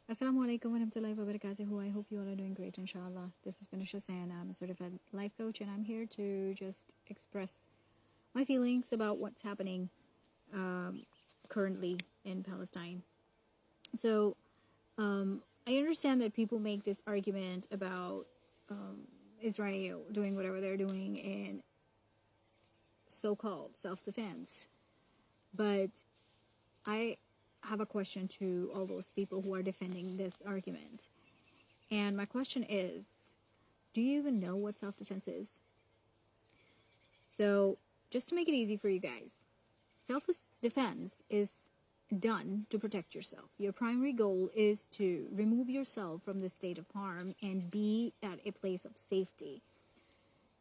Assalamu alaikum warahmatullahi wabarakatuh. I hope you all are doing great, inshallah. This is Binish Hussain. I'm a certified life coach, and I'm here to just express my feelings about what's happening currently in Palestine. So, I understand that people make this argument about Israel doing whatever they're doing in so-called self-defense, but I have a question to all those people who are defending this argument. And my question is, do you even know what self-defense is? So, just to make it easy for you guys, self-defense is done to protect yourself. Your primary goal is to remove yourself from the state of harm and be at a place of safety.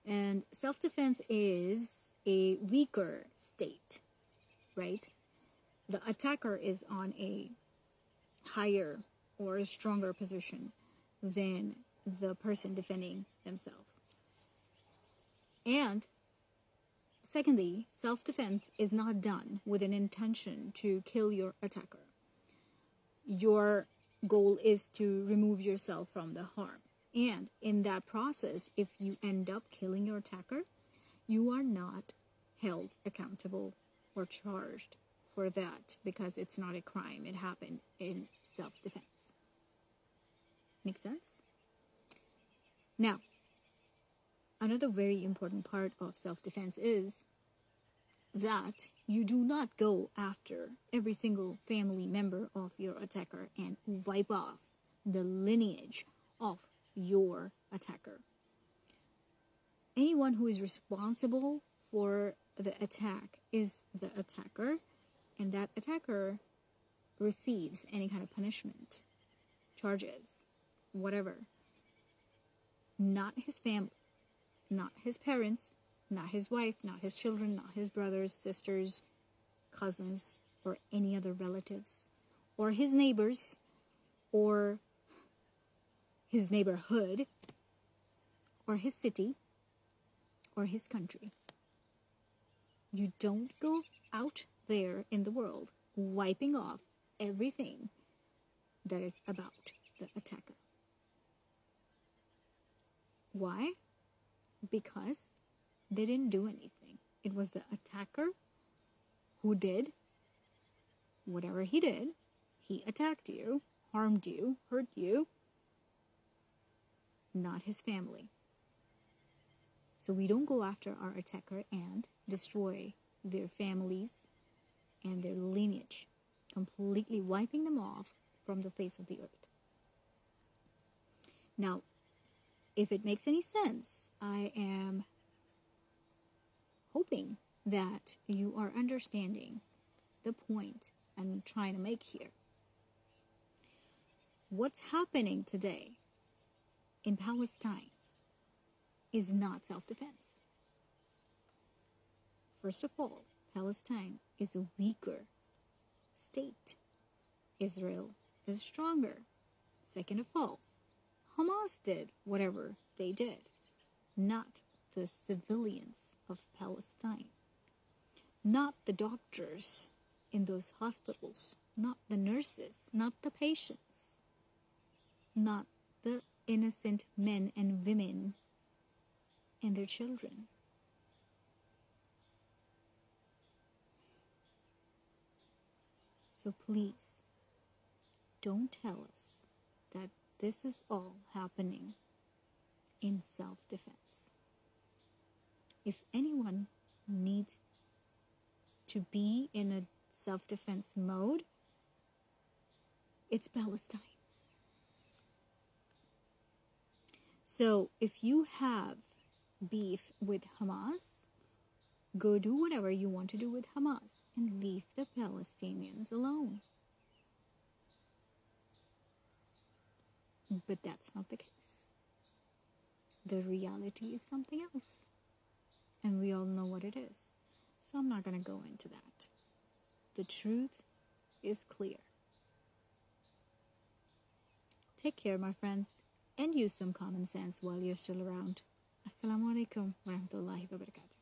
And self-defense is a weaker state, right? The attacker is on a higher or a stronger position than the person defending themselves. And secondly, self-defense is not done with an intention to kill your attacker. Your goal is to remove yourself from the harm. And in that process, if you end up killing your attacker, you are not held accountable or charged for that because it's not a crime. It happened in self-defense. Make sense? Now, another very important part of self-defense is that you do not go after every single family member of your attacker and wipe off the lineage of your attacker. Anyone who is responsible for the attack is the attacker, and that attacker receives any kind of punishment, charges, whatever. Not his family, not his parents, not his wife, not his children, not his brothers, sisters, cousins, or any other relatives, or his neighbors, or his neighborhood, or his city, or his country. You don't go out there in the world wiping off everything that is about the attacker. Why? Because they didn't do anything. It was the attacker who did whatever he did. He attacked you, harmed you, hurt you, not his family. So we don't go after our attacker and destroy their families and their lineage, completely wiping them off from the face of the earth. Now, if it makes any sense, I am hoping that you are understanding the point I'm trying to make here. What's happening today in Palestine is not self-defense. First of all, Palestine is a weaker state. Israel is stronger. Second of all, Hamas did whatever they did, not the civilians of Palestine, not the doctors in those hospitals, not the nurses, not the patients, not the innocent men and women and their children. So please, don't tell us that this is all happening in self-defense. If anyone needs to be in a self-defense mode, it's Palestine. So if you have beef with Hamas, go do whatever you want to do with Hamas and leave the Palestinians alone. But that's not the case. The reality is something else. And we all know what it is. So I'm not going to go into that. The truth is clear. Take care, my friends, and use some common sense while you're still around. Assalamu alaikum warahmatullahi wabarakatuh.